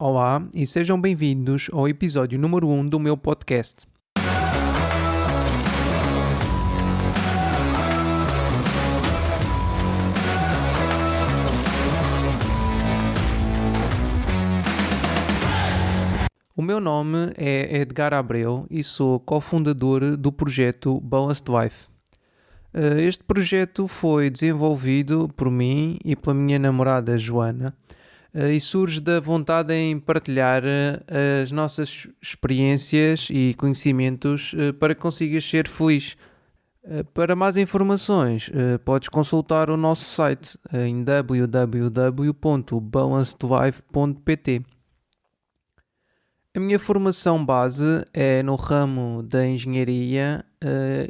Olá e sejam bem-vindos ao episódio número 1 do meu podcast. O meu nome é Edgar Abreu e sou cofundador do projeto Balanced Life. Este projeto foi desenvolvido por mim e pela minha namorada Joana e surge da vontade em partilhar as nossas experiências e conhecimentos para que consigas ser feliz. Para mais informações, podes consultar o nosso site em www.balancedlife.pt. A minha formação base é no ramo da engenharia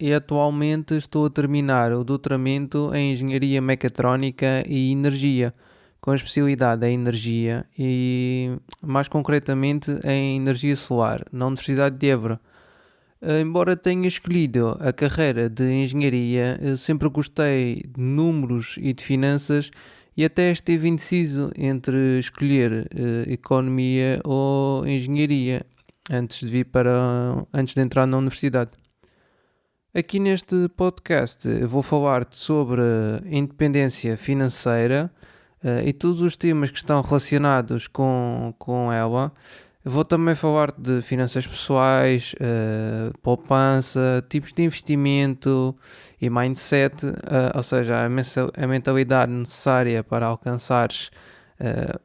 e atualmente estou a terminar o doutoramento em engenharia mecatrónica e energia, com especialidade em energia e mais concretamente em energia solar, na Universidade de Évora. Embora tenha escolhido a carreira de engenharia, sempre gostei de números e de finanças e até estive indeciso entre escolher economia ou engenharia antes de entrar na universidade. Aqui neste podcast eu vou falar-te sobre independência financeira e todos os temas que estão relacionados com ela. Vou também falar de finanças pessoais, poupança, tipos de investimento e mindset, ou seja, a mentalidade necessária para alcançares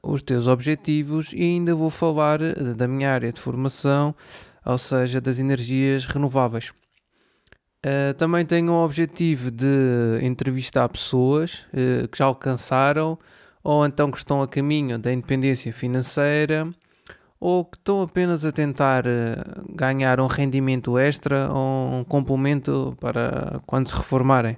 os teus objetivos, e ainda vou falar da minha área de formação, ou seja, das energias renováveis. Também tenho o objetivo de entrevistar pessoas que já alcançaram ou então que estão a caminho da independência financeira, ou que estão apenas a tentar ganhar um rendimento extra ou um complemento para quando se reformarem.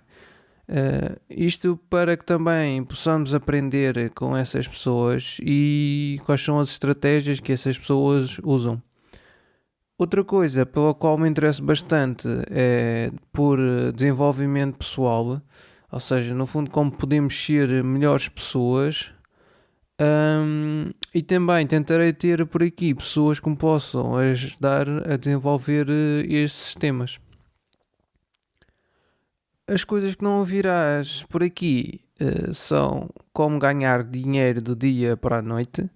Isto para que também possamos aprender com essas pessoas e quais são as estratégias que essas pessoas usam. Outra coisa pela qual me interesso bastante é por desenvolvimento pessoal, ou seja, no fundo como podemos ser melhores pessoas. E também tentarei ter por aqui pessoas que me possam ajudar a desenvolver estes temas. As coisas que não ouvirás por aqui são como ganhar dinheiro do dia para a noite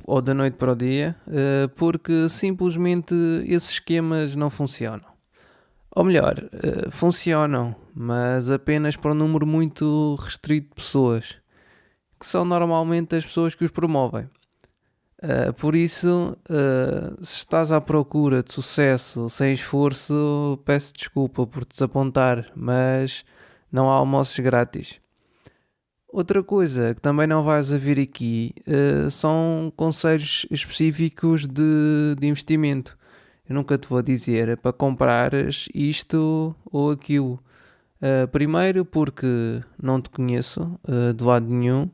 ou da noite para o dia, porque simplesmente esses esquemas não funcionam. Ou melhor, funcionam, mas apenas para um número muito restrito de pessoas, que são normalmente as pessoas que os promovem. Por isso, se estás à procura de sucesso sem esforço, peço desculpa por te desapontar, mas não há almoços grátis. Outra coisa que também não vais a ver aqui são conselhos específicos de investimento. Eu nunca te vou dizer para comprares isto ou aquilo. Primeiro, porque não te conheço de lado nenhum.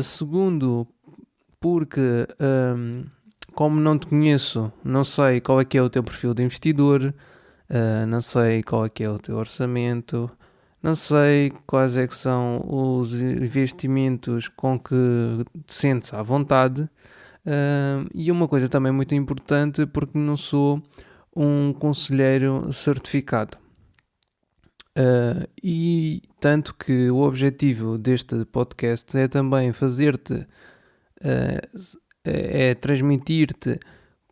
Segundo, porque como não te conheço, não sei qual é que é o teu perfil de investidor, não sei qual é que é o teu orçamento, não sei quais é que são os investimentos com que te sentes à vontade. E uma coisa também muito importante, porque não sou um conselheiro certificado. E tanto que o objetivo deste podcast é também fazer-te, é transmitir-te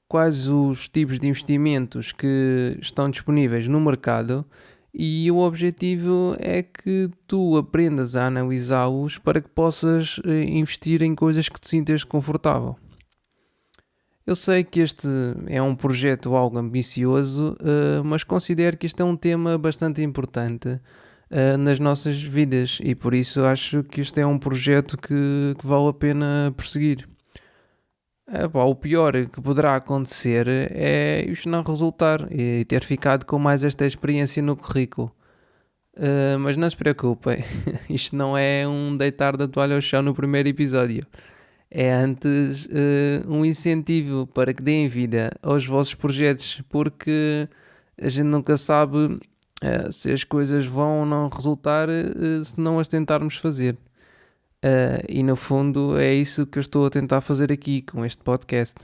quais os tipos de investimentos que estão disponíveis no mercado, e o objetivo é que tu aprendas a analisá-los para que possas investir em coisas que te sintas confortável. Eu sei que este é um projeto algo ambicioso, mas considero que este é um tema bastante importante nas nossas vidas, e por isso acho que este é um projeto que vale a pena perseguir. O pior que poderá acontecer é isto não resultar e ter ficado com mais esta experiência no currículo. Mas não se preocupem, isto não é um deitar da toalha ao chão no primeiro episódio. É antes um incentivo para que deem vida aos vossos projetos, porque a gente nunca sabe se as coisas vão ou não resultar se não as tentarmos fazer. E no fundo é isso que eu estou a tentar fazer aqui com este podcast.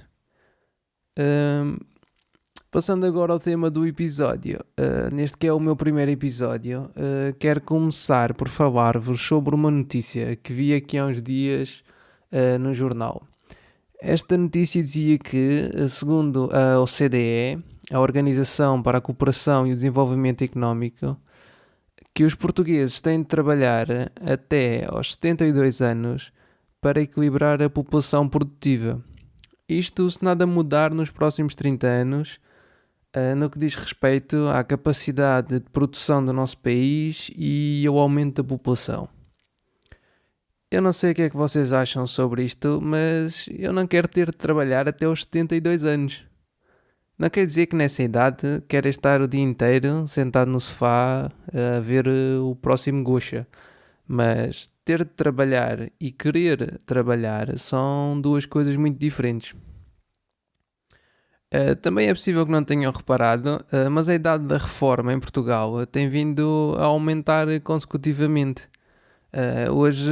Ahm, Passando agora ao tema do episódio, neste que é o meu primeiro episódio, quero começar por falar-vos sobre uma notícia que vi aqui há uns dias no jornal. Esta notícia dizia que, segundo a OCDE, a Organização para a Cooperação e o Desenvolvimento Económico, que os portugueses têm de trabalhar até aos 72 anos para equilibrar a população produtiva. Isto se nada mudar nos próximos 30 anos, no que diz respeito à capacidade de produção do nosso país e ao aumento da população. Eu não sei o que é que vocês acham sobre isto, mas eu não quero ter de trabalhar até aos 72 anos. Não quer dizer que nessa idade quero estar o dia inteiro sentado no sofá a ver o próximo Gosha, mas ter de trabalhar e querer trabalhar são duas coisas muito diferentes. Também é possível que não tenham reparado, mas a idade da reforma em Portugal tem vindo a aumentar consecutivamente. Hoje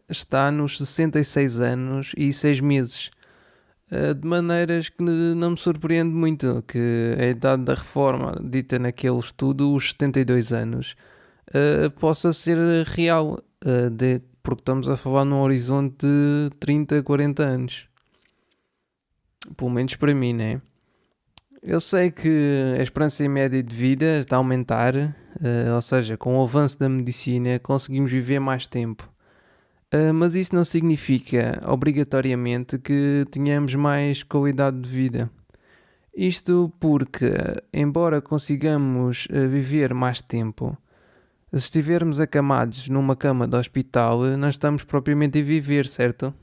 está nos 66 anos e 6 meses, de maneiras que não me surpreende muito que a idade da reforma, dita naquele estudo, os 72 anos, possa ser real, porque estamos a falar num horizonte de 30, 40 anos. Pelo menos para mim, né? Eu sei que a esperança média de vida está a aumentar, ou seja, com o avanço da medicina conseguimos viver mais tempo. Mas isso não significa obrigatoriamente que tenhamos mais qualidade de vida. Isto porque, embora consigamos viver mais tempo, se estivermos acamados numa cama de hospital, não estamos propriamente a viver, certo?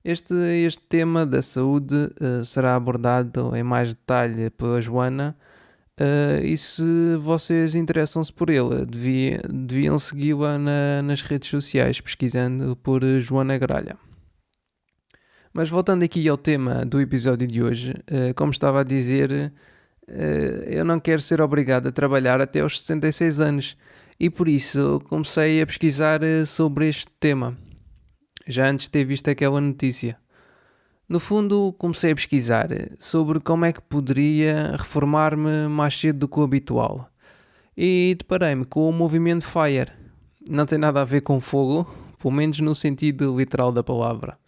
Este tema da saúde será abordado em mais detalhe pela Joana, e se vocês interessam-se por ele, deviam segui-la nas redes sociais, pesquisando por Joana Gralha. Mas voltando aqui ao tema do episódio de hoje, como estava a dizer, eu não quero ser obrigado a trabalhar até aos 66 anos e por isso comecei a pesquisar sobre este tema, já antes de ter visto aquela notícia. No fundo, comecei a pesquisar sobre como é que poderia reformar-me mais cedo do que o habitual. E deparei-me com o movimento FIRE. Não tem nada a ver com fogo, pelo menos no sentido literal da palavra.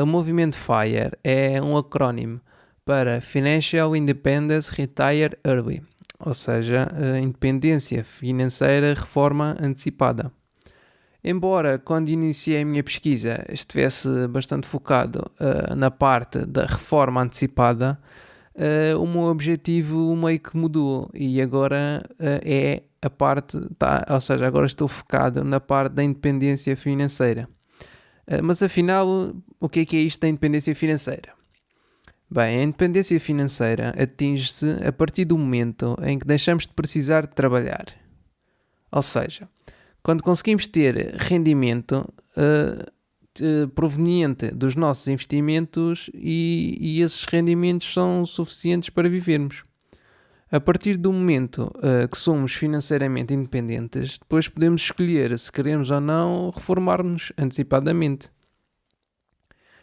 O movimento FIRE é um acrónimo para Financial Independence Retire Early, ou seja, Independência Financeira Reforma Antecipada. Embora, quando iniciei a minha pesquisa, estivesse bastante focado na parte da reforma antecipada, o meu objetivo meio que mudou e agora é a parte, ou seja, agora estou focado na parte da independência financeira. Mas afinal, o que é isto da independência financeira? Bem, a independência financeira atinge-se a partir do momento em que deixamos de precisar de trabalhar. Ou seja, quando conseguimos ter rendimento proveniente dos nossos investimentos e esses rendimentos são suficientes para vivermos. A partir do momento que somos financeiramente independentes, depois podemos escolher se queremos ou não reformar-nos antecipadamente.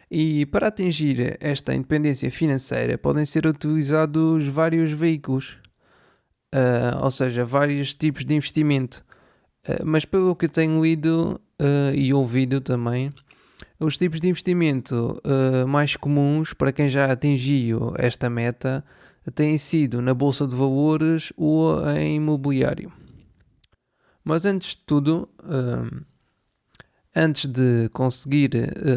E para atingir esta independência financeira podem ser utilizados vários veículos, ou seja, vários tipos de investimento. Mas pelo que eu tenho lido e ouvido também, os tipos de investimento mais comuns para quem já atingiu esta meta têm sido na bolsa de valores ou em imobiliário. Mas antes de tudo, antes de conseguir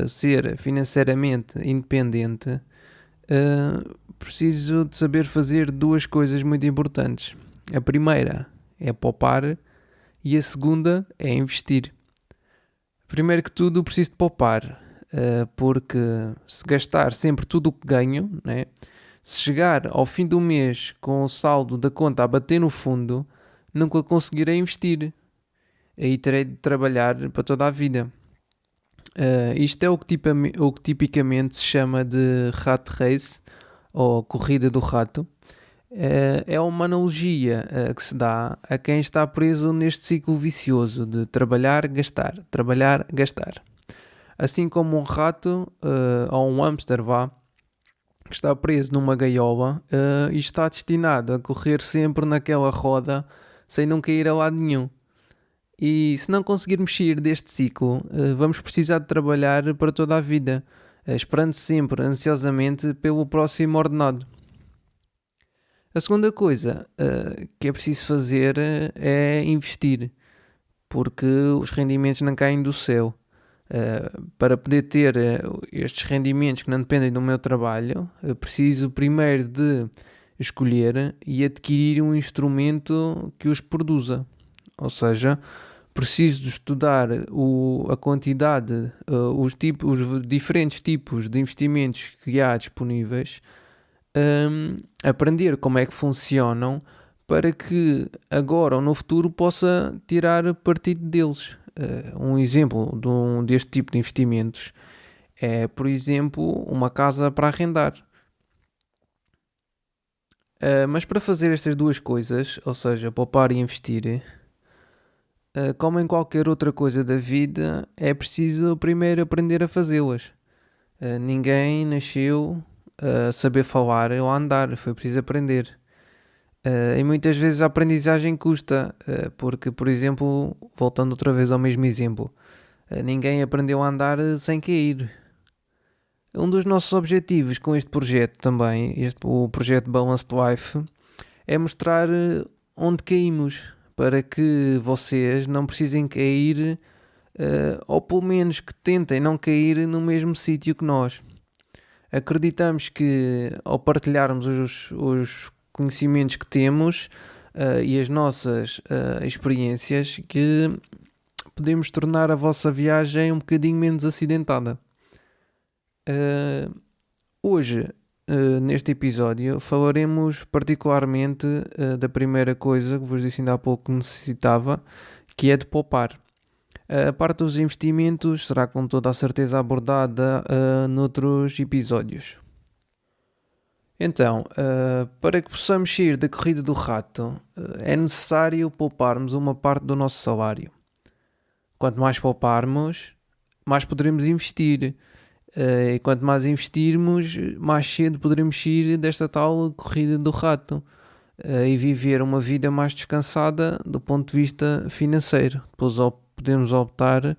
ser financeiramente independente, preciso de saber fazer duas coisas muito importantes. A primeira é poupar e a segunda é investir. Primeiro que tudo, preciso de poupar, porque se gastar sempre tudo o que ganho, né, se chegar ao fim do mês com o saldo da conta a bater no fundo, nunca conseguirei investir. Aí terei de trabalhar para toda a vida. Isto é o que tipicamente se chama de rat race, ou corrida do rato. É uma analogia que se dá a quem está preso neste ciclo vicioso de trabalhar, gastar, trabalhar, gastar. Assim como um rato ou um hamster, vá, que está preso numa gaiola e está destinado a correr sempre naquela roda sem nunca ir a lado nenhum. E se não conseguirmos sair deste ciclo, vamos precisar de trabalhar para toda a vida, esperando sempre ansiosamente pelo próximo ordenado. A segunda coisa que é preciso fazer é investir, porque os rendimentos não caem do céu. Para poder ter estes rendimentos que não dependem do meu trabalho, preciso primeiro de escolher e adquirir um instrumento que os produza. Ou seja, preciso de estudar a quantidade, os diferentes tipos de investimentos que há disponíveis, aprender como é que funcionam para que agora ou no futuro possa tirar partido deles. Um exemplo deste tipo de investimentos é, por exemplo, uma casa para arrendar. Mas para fazer estas duas coisas, ou seja, poupar e investir, como em qualquer outra coisa da vida, é preciso primeiro aprender a fazê-las. Ninguém nasceu a saber falar ou a andar, foi preciso aprender. E muitas vezes a aprendizagem custa, porque, por exemplo, voltando outra vez ao mesmo exemplo, ninguém aprendeu a andar sem cair. Um dos nossos objetivos com este projeto também, o projeto Balanced Life, é mostrar onde caímos, para que vocês não precisem cair, ou pelo menos que tentem não cair no mesmo sítio que nós. Acreditamos que ao partilharmos os conhecimentos que temos e as nossas experiências, que podemos tornar a vossa viagem um bocadinho menos acidentada. Hoje, neste episódio, falaremos particularmente da primeira coisa que vos disse ainda há pouco que necessitava, que é de poupar. A parte dos investimentos será com toda a certeza abordada noutros episódios. Então, para que possamos sair da corrida do rato, é necessário pouparmos uma parte do nosso salário. Quanto mais pouparmos, mais poderemos investir. E quanto mais investirmos, mais cedo poderemos sair desta tal corrida do rato e viver uma vida mais descansada do ponto de vista financeiro. Depois podemos optar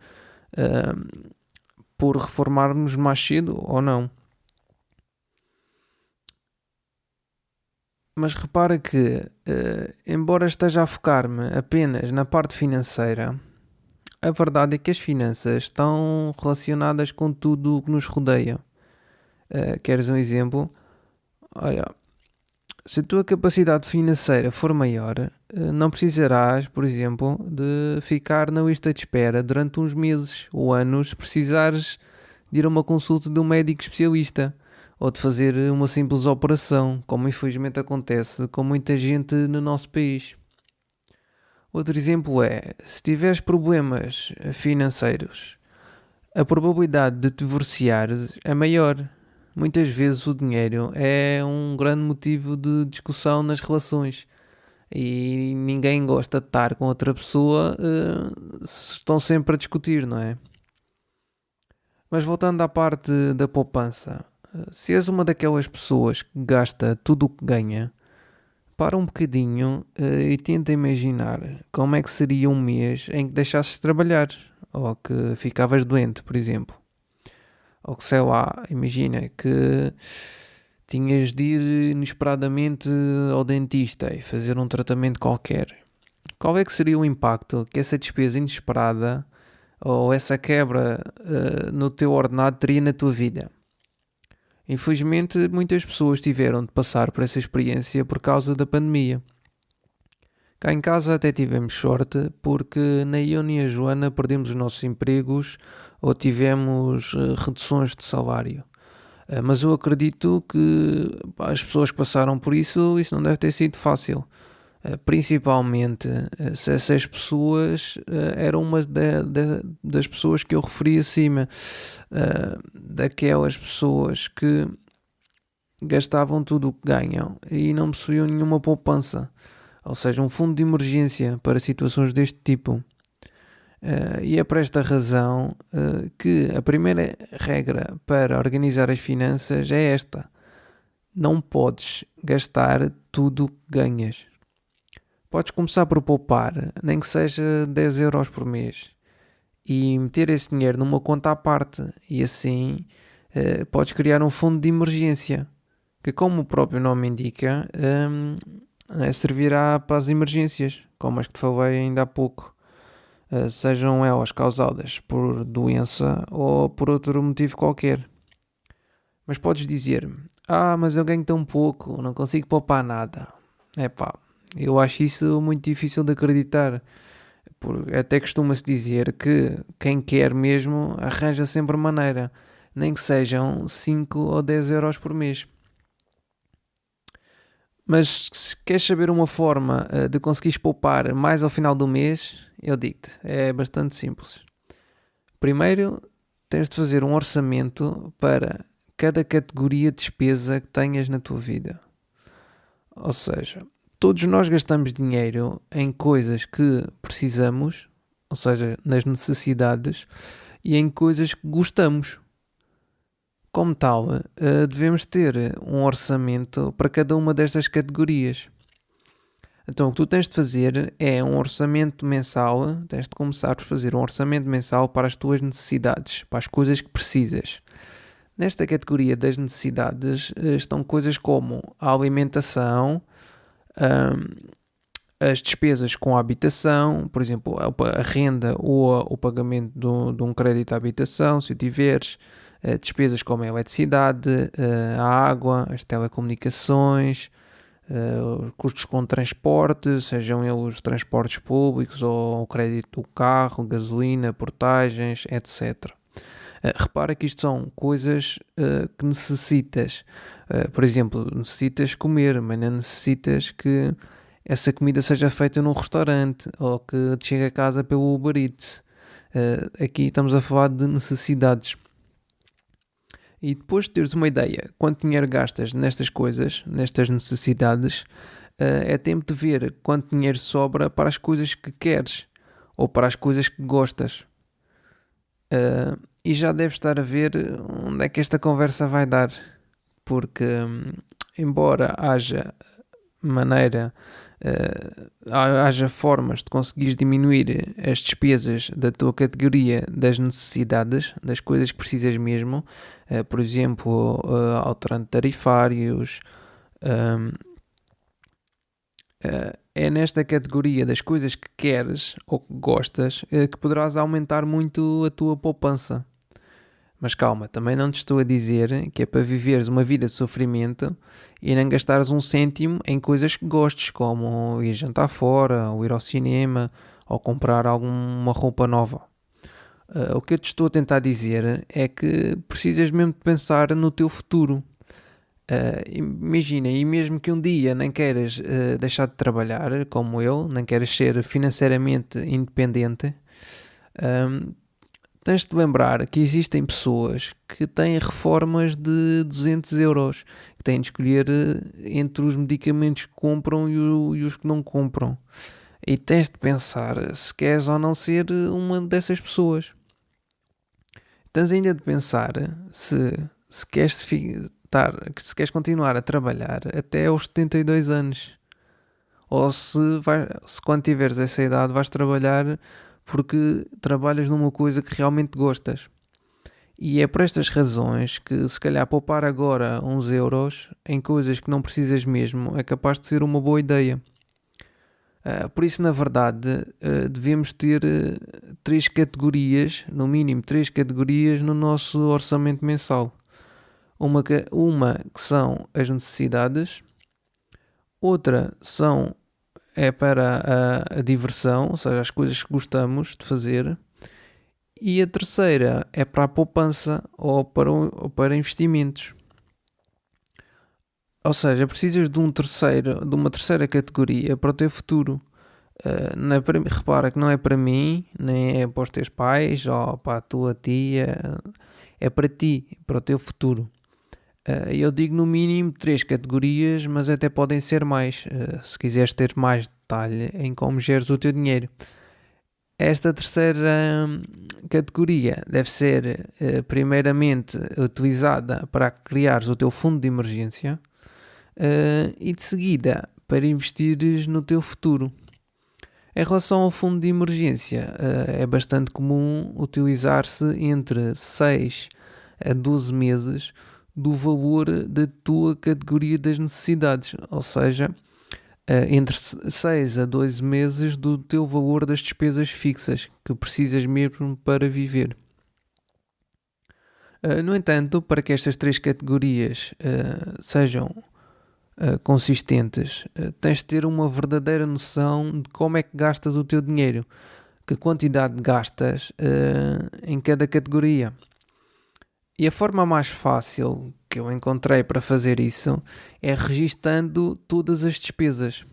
por reformarmos mais cedo ou não. Mas repara que, embora esteja a focar-me apenas na parte financeira, a verdade é que as finanças estão relacionadas com tudo o que nos rodeia. Queres um exemplo? Olha, se a tua capacidade financeira for maior, não precisarás, por exemplo, de ficar na lista de espera durante uns meses ou anos se precisares de ir a uma consulta de um médico especialista ou de fazer uma simples operação, como infelizmente acontece com muita gente no nosso país. Outro exemplo é, se tiveres problemas financeiros, a probabilidade de te divorciares é maior. Muitas vezes o dinheiro é um grande motivo de discussão nas relações e ninguém gosta de estar com outra pessoa se estão sempre a discutir, não é? Mas voltando à parte da poupança, se és uma daquelas pessoas que gasta tudo o que ganha, para um bocadinho e tenta imaginar como é que seria um mês em que deixasses de trabalhar ou que ficavas doente, por exemplo. Ou que, sei lá, imagina que tinhas de ir inesperadamente ao dentista e fazer um tratamento qualquer. Qual é que seria o impacto que essa despesa inesperada ou essa quebra no teu ordenado teria na tua vida? Infelizmente, muitas pessoas tiveram de passar por essa experiência por causa da pandemia. Cá em casa até tivemos sorte porque na Ione e a Joana perdemos os nossos empregos ou tivemos reduções de salário. Mas eu acredito que as pessoas que passaram por isso não deve ter sido fácil. Principalmente se essas pessoas eram uma das pessoas que eu referi acima, daquelas pessoas que gastavam tudo o que ganham e não possuíam nenhuma poupança, ou seja, um fundo de emergência para situações deste tipo. E é por esta razão que a primeira regra para organizar as finanças é esta: não podes gastar tudo o que ganhas. Podes começar por poupar, nem que seja 10 euros por mês, e meter esse dinheiro numa conta à parte, e assim podes criar um fundo de emergência, que, como o próprio nome indica, servirá para as emergências, como as que te falei ainda há pouco. Sejam elas causadas por doença ou por outro motivo qualquer. Mas podes dizer-me: mas eu ganho tão pouco, não consigo poupar nada. Epá, eu acho isso muito difícil de acreditar. Até costuma-se dizer que quem quer mesmo arranja sempre maneira, nem que sejam 5 ou 10 euros por mês. Mas se queres saber uma forma de conseguires poupar mais ao final do mês, eu digo-te, é bastante simples. Primeiro, tens de fazer um orçamento para cada categoria de despesa que tenhas na tua vida. Ou seja, todos nós gastamos dinheiro em coisas que precisamos, ou seja, nas necessidades, e em coisas que gostamos. Como tal, devemos ter um orçamento para cada uma destas categorias. Então, o que tu tens de fazer é um orçamento mensal. Tens de começar por fazer um orçamento mensal para as tuas necessidades, para as coisas que precisas. Nesta categoria das necessidades estão coisas como a alimentação, as despesas com a habitação, por exemplo, a renda ou o pagamento de um crédito à habitação, se o tiveres, despesas como a eletricidade, a água, as telecomunicações, os custos com transporte, sejam eles transportes públicos ou o crédito do carro, gasolina, portagens, etc. Repara que isto são coisas que necessitas. Por exemplo, necessitas comer, mas não necessitas que essa comida seja feita num restaurante ou que te chegue a casa pelo Uber Eats. Aqui estamos a falar de necessidades. E depois de teres uma ideia quanto dinheiro gastas nestas coisas, nestas necessidades, é tempo de ver quanto dinheiro sobra para as coisas que queres ou para as coisas que gostas. E já deves estar a ver onde é que esta conversa vai dar, porque embora haja maneira, haja formas de conseguires diminuir as despesas da tua categoria das necessidades, das coisas que precisas mesmo, por exemplo, alterando tarifários, é nesta categoria das coisas que queres ou que gostas que poderás aumentar muito a tua poupança. Mas calma, também não te estou a dizer que é para viveres uma vida de sofrimento e não gastares um cêntimo em coisas que gostes, como ir jantar fora, ou ir ao cinema, ou comprar alguma roupa nova. O que eu te estou a tentar dizer é que precisas mesmo de pensar no teu futuro. Imagina, e mesmo que um dia nem queiras deixar de trabalhar, como eu, nem queiras ser financeiramente independente, tens de lembrar que existem pessoas que têm reformas de 200 euros, que têm de escolher entre os medicamentos que compram e os que não compram. E tens de pensar se queres ou não ser uma dessas pessoas. Tens ainda de pensar se queres se queres continuar a trabalhar até aos 72 anos. Ou se quando tiveres essa idade vais trabalhar porque trabalhas numa coisa que realmente gostas. E é por estas razões que se calhar poupar agora uns euros em coisas que não precisas mesmo é capaz de ser uma boa ideia. Por isso, na verdade, devemos ter 3 categorias, no mínimo 3 categorias no nosso orçamento mensal. Uma que são as necessidades, outra é para a diversão, ou seja, as coisas que gostamos de fazer, e a terceira é para a poupança ou para investimentos. Ou seja, precisas de uma terceira categoria para o teu futuro. Repara que não é para mim, nem é para os teus pais ou para a tua tia, é para ti, para o teu futuro. Eu digo no mínimo 3 categorias, mas até podem ser mais, se quiseres ter mais detalhe em como geres o teu dinheiro. Esta terceira categoria deve ser primeiramente utilizada para criares o teu fundo de emergência e de seguida para investires no teu futuro. Em relação ao fundo de emergência, é bastante comum utilizar-se entre 6 a 12 meses do valor da tua categoria das necessidades, ou seja, entre 6 a 12 meses do teu valor das despesas fixas que precisas mesmo para viver. No entanto, para que estas três categorias sejam consistentes, tens de ter uma verdadeira noção de como é que gastas o teu dinheiro, que quantidade gastas em cada categoria. E a forma mais fácil que eu encontrei para fazer isso é registando todas as despesas.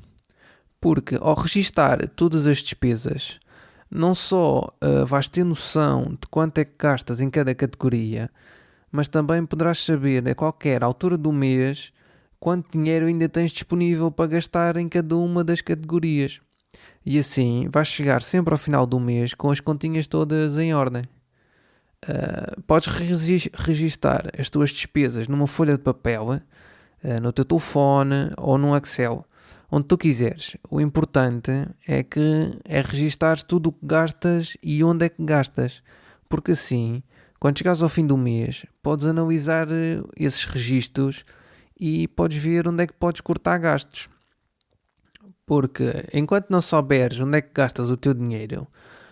Porque ao registar todas as despesas, não só vais ter noção de quanto é que gastas em cada categoria, mas também poderás saber a qualquer altura do mês quanto dinheiro ainda tens disponível para gastar em cada uma das categorias. E assim vais chegar sempre ao final do mês com as continhas todas em ordem. Podes registar as tuas despesas numa folha de papel, no teu telefone ou num Excel, onde tu quiseres. O importante é registar tudo o que gastas e onde é que gastas, porque assim, quando chegares ao fim do mês, podes analisar esses registros e podes ver onde é que podes cortar gastos. Porque enquanto não souberes onde é que gastas o teu dinheiro,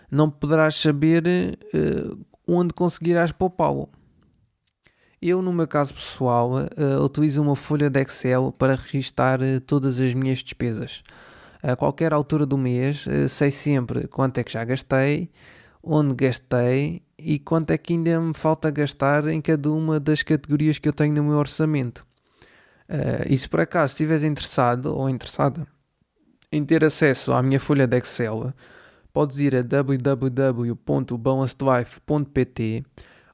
não poderás saber onde conseguirás poupá-lo. Eu, no meu caso pessoal, utilizo uma folha de Excel para registar todas as minhas despesas. A qualquer altura do mês, sei sempre quanto é que já gastei, onde gastei e quanto é que ainda me falta gastar em cada uma das categorias que eu tenho no meu orçamento. E se por acaso estiveres interessado ou interessada em ter acesso à minha folha de Excel, podes ir a www.balancedlife.pt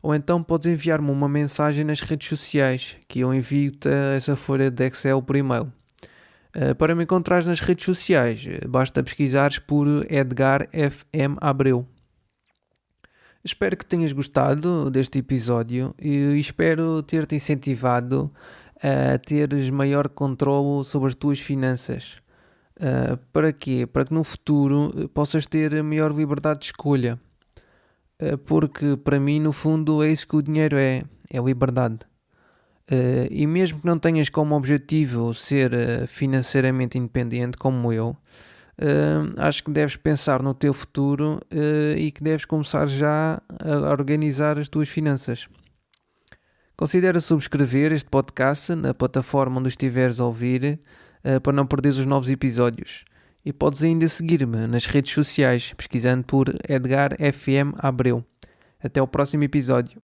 ou então podes enviar-me uma mensagem nas redes sociais que eu envio-te essa folha de Excel por e-mail. Para me encontrares nas redes sociais, basta pesquisares por Edgar FM Abreu. Espero que tenhas gostado deste episódio e espero ter-te incentivado a teres maior controle sobre as tuas finanças. Para quê? Para que no futuro possas ter a maior liberdade de escolha. Porque para mim, no fundo, é isso que o dinheiro é liberdade. E mesmo que não tenhas como objetivo ser financeiramente independente como eu, acho que deves pensar no teu futuro e que deves começar já a organizar as tuas finanças. Considera subscrever este podcast na plataforma onde estiveres a ouvir para não perderes os novos episódios. E podes ainda seguir-me nas redes sociais pesquisando por Edgar FM Abreu. Até ao próximo episódio.